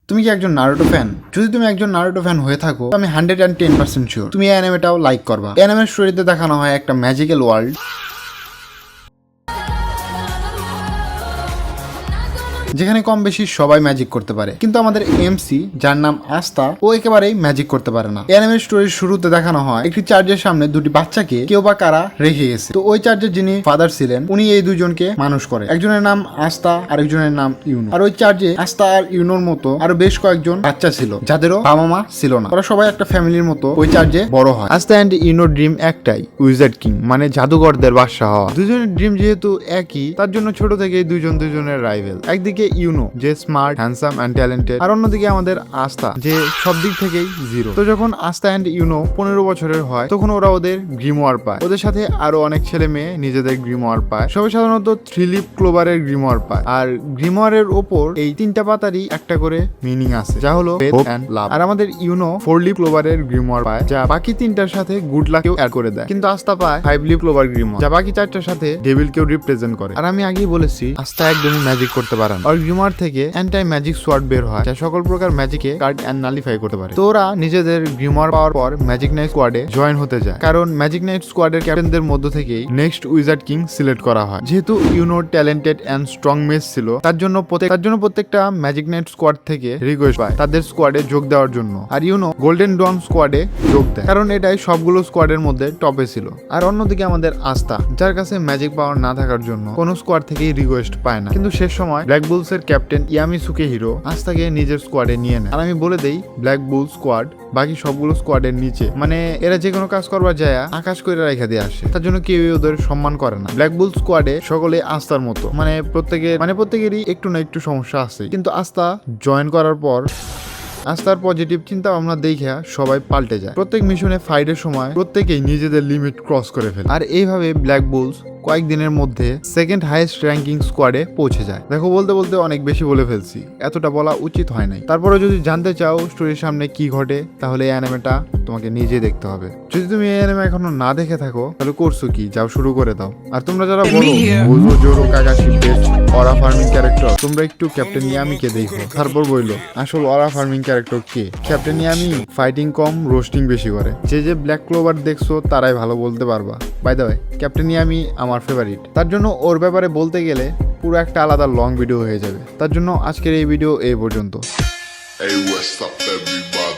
তুমি কি একজন নারুটো ফ্যান? যদি তুমি একজন নারুটো ফ্যান হয়ে থাকো, আমি 110% শিওর তুমি এই অ্যানিমেটাও লাইক করবা। অ্যানিমের স্টোরিতে দেখানো হয় একটা ম্যাজিক্যাল ওয়ার্ল্ড, যেখানে কম বেশি সবাই ম্যাজিক করতে পারে, কিন্তু আমাদের এমসি যার নাম আস্থা, ও একেবারেই ম্যাজিক করতে পারে না। অ্যানিমের স্টোরির শুরুতে দেখানো হয় একটি চার্চের সামনে দুটি বাচ্চাকে কেউ বা কারা রেখে গেছে। তো ওই চার্চের যিনি ফাদার ছিলেন, উনি এই দুজনকে মানুষ করে। একজনের নাম আস্থা, আরেকজনের নাম ইউনো। আর ওই চার্চে আস্থা আর ইউনোর মতো আরো বেশ কয়েকজন বাচ্চা ছিল, যাদেরও বাবা মা ছিল না। ওরা সবাই একটা ফ্যামিলির মতো ওই চার্চে বড় হয়। আস্থা এন্ড ইউনোর ড্রিম একটাই, উইজার্ড কিং, মানে জাদুঘরদের বাদশা হওয়া। দুজনের ড্রিম যেহেতু একই, তার জন্য ছোট থেকেই দুজনের রাইভেল। একদিকে ইউনো যে স্মার্ট, হ্যান্ডসাম এন্ড ট্যালেন্টেড, আর অন্যদিকে আমাদের আস্থা যে সব দিক থেকেই জিরো। তো যখন আস্থা এন্ড ইউনো 15 বছরের হয়, তখন ওরা ওদের গ্রিমোয়ার পায়। ওদের সাথে আরো অনেক ছেলে মেয়ে নিজেদের গ্রিমোয়ার পায়। সবাই সাধারণত 3 লিফ ক্লোভারের গ্রিমোয়ার পায়। আর গ্রিমোয়ারের ওপর এই 3টা পাতারই একটা করে মিনিং আছে, যা হলো হোপ এন্ড লাভ। আর আমাদের ইউনো 4 লিফ ক্লোভারের গ্রিমোয়ার পায়, যা বাকি 3টার সাথে গুড লাককেও অ্যাড করে দেয়। কিন্তু আস্থা পায় 5 লিফ ক্লোভার গ্রিমোয়ার, যা বাকি 4টার সাথে ডেভিলকেও রিপ্রেজেন্ট করে। আর আমি আগেই বলেছি, আস্থা একদমই ম্যাজিক করতে পারে না। আর গ্রিমোয়ার থেকে অ্যান্টি ম্যাজিক সোয়ার্ড বের হয়, যা সকল প্রকার ম্যাজিকে কার্ড এন্ড নালিফাই করতে পারে। তো ওরা নিজেদের গ্রিমোয়ার পাওয়ার পর ম্যাজিক নাইট স্কোয়াডে জয়েন হতে যায়, কারণ ম্যাজিক নাইট স্কোয়াডের ক্যাপ্টেনদের মধ্য থেকেই নেক্সট উইজার্ড কিং সিলেক্ট করা হয়। যেহেতু ইউনোর ট্যালেন্টেড এন্ড স্ট্রং মেস ছিল, তার জন্য প্রত্যেকটা ম্যাজিক নাইট স্কোয়াড থেকে রিকোয়েস্ট পায় তাদের স্কোয়াডে যোগ দেওয়ার জন্য। আর ইউনো গোল্ডেন ডন স্কোয়াডে যোগ দেয়, কারণ এটাই সবগুলো স্কোয়াডের মধ্যে টপে ছিল। আর অন্যদিকে আমাদের আস্থা, যার কাছে ম্যাজিক পাওয়ার না থাকার জন্য কোনো স্কোয়াড থেকেই রিকোয়েস্ট পায় না। কিন্তু শেষ সময় ব্ল্যাক বুলস এর ক্যাপ্টেন ইয়ামিসুকে হিরো আস্থাকে নিজের স্কোয়াডে নিয়ে নেয়। আর আমি বলে দেই, ব্ল্যাক বুল স্কোয়াড বাকি সবগুলো স্কোয়াডের নিচে, মানে এরা যে কোনো কাজ করবার যায় আকাশ করে রেখা দিয়ে আসে, তার জন্য কেউ ওদের সম্মান করে না। ব্ল্যাক বুল স্কোয়াডে সকলে আস্থার মতো, মানে প্রত্যেকেরই একটু না একটু সমস্যা আছে। কিন্তু আস্থা জয়েন করার পর আস্থার পজিটিভ চিন্তা ভাবনা দেখে সবাই পাল্টে যায়। প্রত্যেক মিশনে ফাইটের সময় প্রত্যেকেই নিজেদের লিমিট ক্রস করে ফেলে। আর এইভাবে ব্ল্যাক বুলস কয়েকদিনের মধ্যে সেকেন্ড হাইয়েস্ট র্যাঙ্কিং স্কোয়াডে পৌঁছে যায়। দেখো, বলতে বলতে অনেক বেশি বলে ফেলছি, এতটা বলা উচিত হয় নাই। তারপরে যদি জানতে চাও স্টোরির সামনে কি ঘটে, তাহলে এই অ্যানিমেটা তোমাকে নিজে দেখতে হবে। যদি তুমি এই অ্যানিমে এখনো না দেখে থাকো, তাহলে করছো কি, যাও শুরু করে দাও। আর তোমরা যারা বলো বুঝো জোরো কাকাশি বেস্ট অরা ফার্মিং ক্যারেক্টার, তোমরা একটু ক্যাপ্টেন ইয়ামিকে দেখো, তারপর বইলো আসল অরা ফার্মিং ক্যারেক্টার কে। ক্যাপ্টেন ইয়ামি ফাইটিং কম, রোস্টিং বেশি করে। যে ব্ল্যাক ক্লোভার দেখছো তারাই ভালো বলতে পারবা। By the way, captain Yami আমার ফেভারিট, তার জন্য ওর ব্যাপারে বলতে গেলে পুরো একটা আলাদা লং ভিডিও হয়ে যাবে। তার জন্য আজকের এই ভিডিও এই পর্যন্ত। Hey, what's up, everybody?